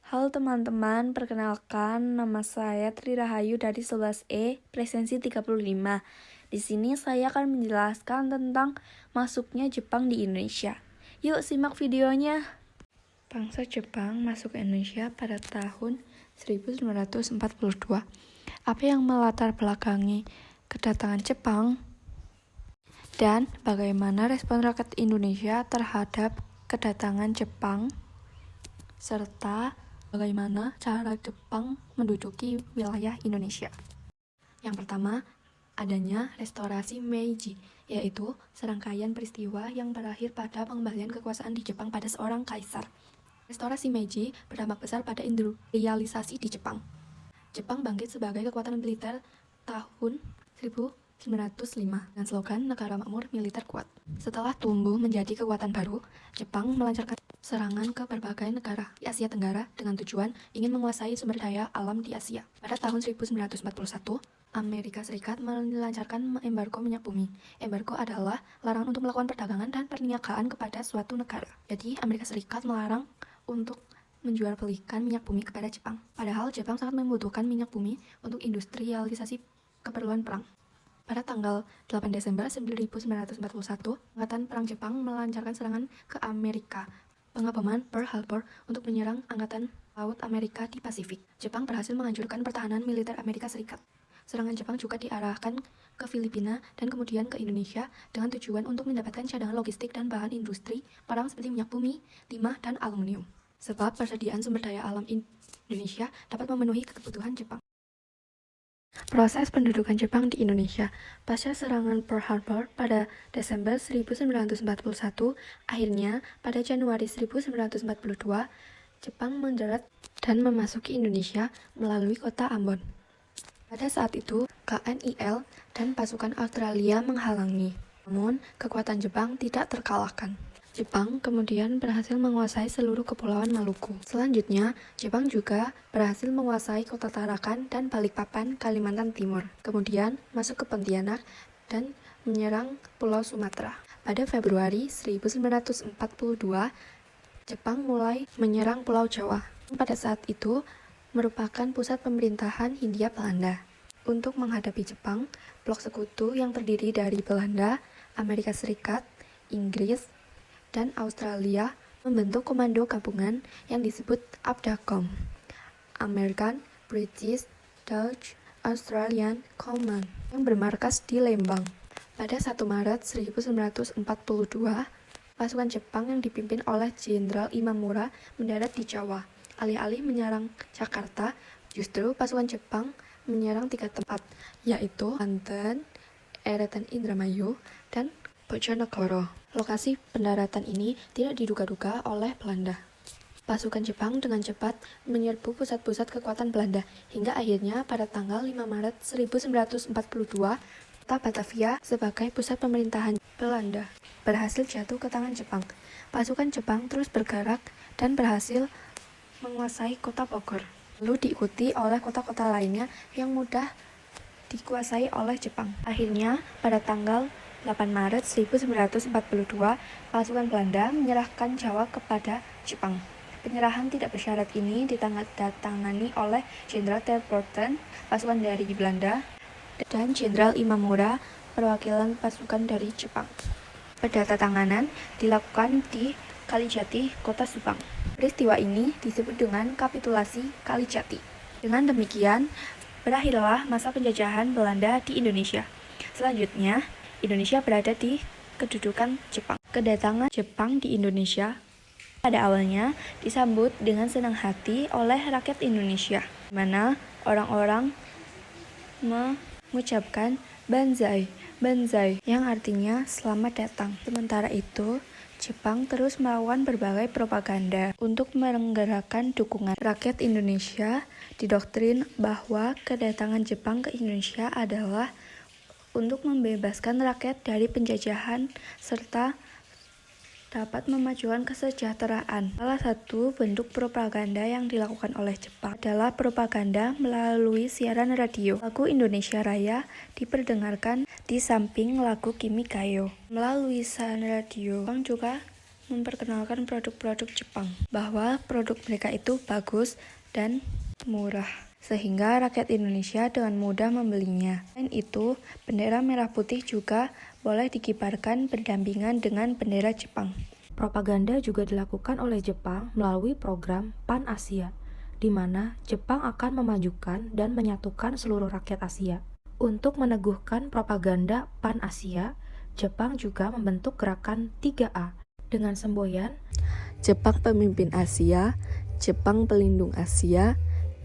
Halo teman-teman, perkenalkan nama saya Tri Rahayu dari 11E, presensi 35. Di sini saya akan menjelaskan tentang masuknya Jepang di Indonesia. Yuk simak videonya. Bangsa Jepang masuk ke Indonesia pada tahun 1942. Apa yang melatar belakangi kedatangan Jepang? Dan bagaimana respon rakyat Indonesia terhadap kedatangan Jepang? Serta bagaimana cara Jepang menduduki wilayah Indonesia. Yang pertama, adanya restorasi Meiji, yaitu serangkaian peristiwa yang berakhir pada pengembalian kekuasaan di Jepang pada seorang kaisar. Restorasi Meiji berdampak besar pada industrialisasi di Jepang. Jepang bangkit sebagai kekuatan militer tahun 1905 dengan slogan negara makmur militer kuat. Setelah tumbuh menjadi kekuatan baru, Jepang melancarkan serangan ke berbagai negara di Asia Tenggara dengan tujuan ingin menguasai sumber daya alam di Asia. Pada tahun 1941, Amerika Serikat melancarkan embargo minyak bumi. Embargo adalah larangan untuk melakukan perdagangan dan perniagaan kepada suatu negara. Jadi, Amerika Serikat melarang untuk menjual belikan minyak bumi kepada Jepang. Padahal Jepang sangat membutuhkan minyak bumi untuk industrialisasi keperluan perang. Pada tanggal 8 Desember 1941, Angkatan Perang Jepang melancarkan serangan ke Amerika. Pengeboman Pearl Harbor untuk menyerang Angkatan Laut Amerika di Pasifik. Jepang berhasil menghancurkan pertahanan militer Amerika Serikat. Serangan Jepang juga diarahkan ke Filipina dan kemudian ke Indonesia dengan tujuan untuk mendapatkan cadangan logistik dan bahan industri perang seperti minyak bumi, timah, dan aluminium. Sebab persediaan sumber daya alam Indonesia dapat memenuhi kebutuhan Jepang. Proses pendudukan Jepang di Indonesia. Pasca serangan Pearl Harbor pada Desember 1941, akhirnya pada Januari 1942, Jepang mendarat dan memasuki Indonesia melalui kota Ambon. Pada saat itu, KNIL dan pasukan Australia menghalangi. Namun, kekuatan Jepang tidak terkalahkan. Jepang kemudian berhasil menguasai seluruh kepulauan Maluku. Selanjutnya, Jepang juga berhasil menguasai kota Tarakan dan Balikpapan, Kalimantan Timur. Kemudian masuk ke Pontianak dan menyerang Pulau Sumatera. Pada Februari 1942, Jepang mulai menyerang Pulau Jawa. Pada saat itu, merupakan pusat pemerintahan Hindia Belanda. Untuk menghadapi Jepang, blok sekutu yang terdiri dari Belanda, Amerika Serikat, Inggris, dan Australia membentuk komando gabungan yang disebut ABDACOM, American, British, Dutch, Australian Command, yang bermarkas di Lembang. Pada 1 Maret 1942, pasukan Jepang yang dipimpin oleh Jenderal Imamura mendarat di Jawa. Alih-alih menyerang Jakarta, justru pasukan Jepang menyerang 3 tempat, yaitu Banten, Eretan Indramayu, dan Bojonegoro. Lokasi pendaratan ini tidak diduga-duga oleh Belanda. Pasukan Jepang dengan cepat menyerbu pusat-pusat kekuatan Belanda, hingga akhirnya pada tanggal 5 Maret 1942, kota Batavia sebagai pusat pemerintahan Belanda berhasil jatuh ke tangan Jepang. Pasukan Jepang terus bergerak dan berhasil menguasai kota Bogor, lalu diikuti oleh kota-kota lainnya yang mudah dikuasai oleh Jepang. Akhirnya, pada tanggal 8 Maret 1942, pasukan Belanda menyerahkan Jawa kepada Jepang. Penyerahan tidak bersyarat ini ditandatangani oleh Jenderal Telporten, pasukan dari Belanda, dan Jenderal Imamura, perwakilan pasukan dari Jepang. Pendatanganan dilakukan di Kalijati, Kota Subang. Peristiwa ini disebut dengan kapitulasi Kalijati. Dengan demikian, berakhirlah masa penjajahan Belanda di Indonesia. Selanjutnya, Indonesia berada di kedudukan Jepang. Kedatangan Jepang di Indonesia pada awalnya disambut dengan senang hati oleh rakyat Indonesia, di mana orang-orang mengucapkan Banzai, Banzai, yang artinya selamat datang. Sementara itu, Jepang terus melakukan berbagai propaganda untuk menggerakkan dukungan rakyat Indonesia. Didoktrin bahwa kedatangan Jepang ke Indonesia adalah untuk membebaskan rakyat dari penjajahan serta dapat memajukan kesejahteraan. Salah satu bentuk propaganda yang dilakukan oleh Jepang adalah propaganda melalui siaran radio. Lagu Indonesia Raya diperdengarkan di samping lagu Kimi Kayo. Melalui siaran radio, Jepang juga memperkenalkan produk-produk Jepang, bahwa produk mereka itu bagus dan murah, sehingga rakyat Indonesia dengan mudah membelinya. Selain itu, bendera merah putih juga boleh dikibarkan berdampingan dengan bendera Jepang. Propaganda juga dilakukan oleh Jepang melalui program Pan-Asia, di mana Jepang akan memajukan dan menyatukan seluruh rakyat Asia. Untuk meneguhkan propaganda Pan-Asia, Jepang juga membentuk gerakan 3A dengan semboyan Jepang Pemimpin Asia, Jepang Pelindung Asia,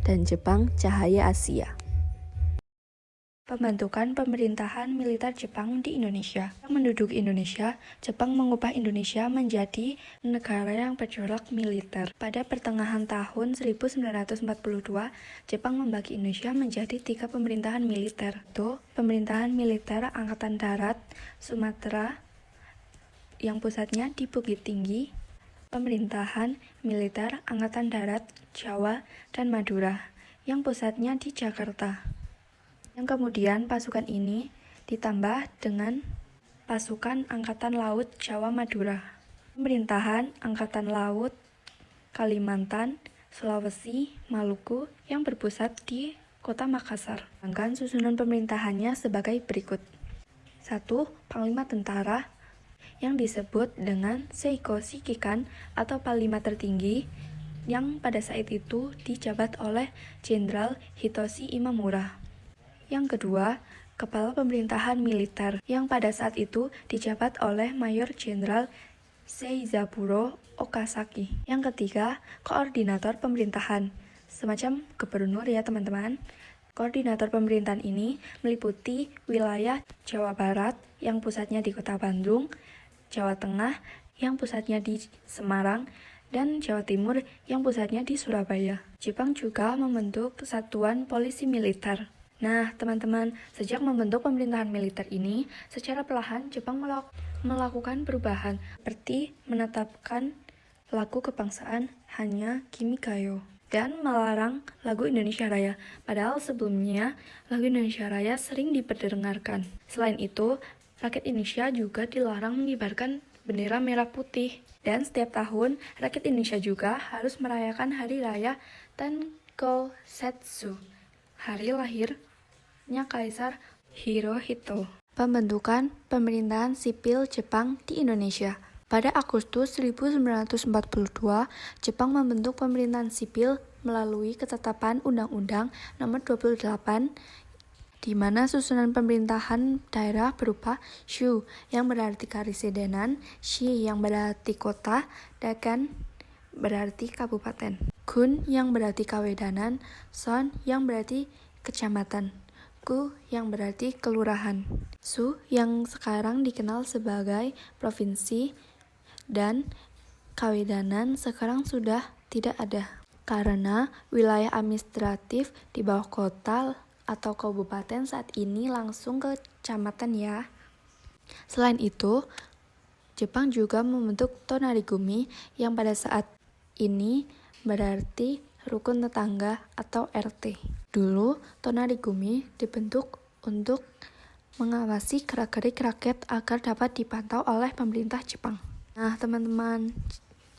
dan Jepang Cahaya Asia. Pembentukan pemerintahan militer Jepang di Indonesia. Yang menduduki Indonesia, Jepang mengubah Indonesia menjadi negara yang bercorak militer. Pada pertengahan tahun 1942, Jepang membagi Indonesia menjadi 3 pemerintahan militer. Itu pemerintahan militer Angkatan Darat Sumatera yang pusatnya di Bukit Tinggi, pemerintahan militer Angkatan Darat Jawa dan Madura yang pusatnya di Jakarta. Yang kemudian pasukan ini ditambah dengan pasukan Angkatan Laut Jawa Madura, pemerintahan Angkatan Laut Kalimantan, Sulawesi, Maluku yang berpusat di Kota Makassar. Sedangkan susunan pemerintahannya sebagai berikut. 1. Panglima Tentara yang disebut dengan Seiko Shikikan atau Panglima tertinggi yang pada saat itu dijabat oleh Jenderal Hitoshi Imamura. Yang kedua, Kepala Pemerintahan Militer yang pada saat itu dijabat oleh Mayor Jenderal Seizaburo Okazaki. Yang ketiga, Koordinator Pemerintahan, semacam gubernur ya teman-teman. Koordinator pemerintahan ini meliputi wilayah Jawa Barat yang pusatnya di Kota Bandung, Jawa Tengah yang pusatnya di Semarang, dan Jawa Timur yang pusatnya di Surabaya. Jepang juga membentuk Satuan Polisi Militer. Nah, teman-teman, sejak membentuk pemerintahan militer ini, secara perlahan Jepang melakukan perubahan, seperti menetapkan lagu kebangsaan hanya Kimi Gayo dan melarang lagu Indonesia Raya, padahal sebelumnya lagu Indonesia Raya sering diperdengarkan. Selain itu, rakyat Indonesia juga dilarang mengibarkan bendera merah putih, dan setiap tahun rakyat Indonesia juga harus merayakan Hari Raya Tenkosetsu, hari lahirnya Kaisar Hirohito. Pembentukan pemerintahan sipil Jepang di Indonesia. Pada Agustus 1942, Jepang membentuk pemerintahan sipil melalui ketetapan Undang-Undang Nomor 28, di mana susunan pemerintahan daerah berupa Shu yang berarti karesidenan, Shi yang berarti kota, Dagan berarti kabupaten, Gun yang berarti kawedanan, Son yang berarti kecamatan, Ku yang berarti kelurahan, Su yang sekarang dikenal sebagai provinsi, dan kawedanan sekarang sudah tidak ada karena wilayah administratif di bawah kota atau kabupaten saat ini langsung ke kecamatan ya. Selain itu, Jepang juga membentuk Tonarigumi yang pada saat ini berarti rukun tetangga atau RT. Dulu, Tonarigumi dibentuk untuk mengawasi gerak-gerik rakyat agar dapat dipantau oleh pemerintah Jepang. Nah, teman-teman,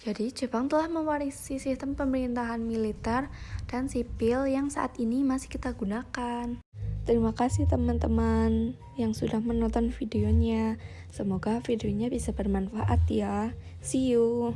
jadi Jepang telah mewarisi sistem pemerintahan militer dan sipil yang saat ini masih kita gunakan. Terima kasih teman-teman yang sudah menonton videonya. Semoga videonya bisa bermanfaat ya. See you.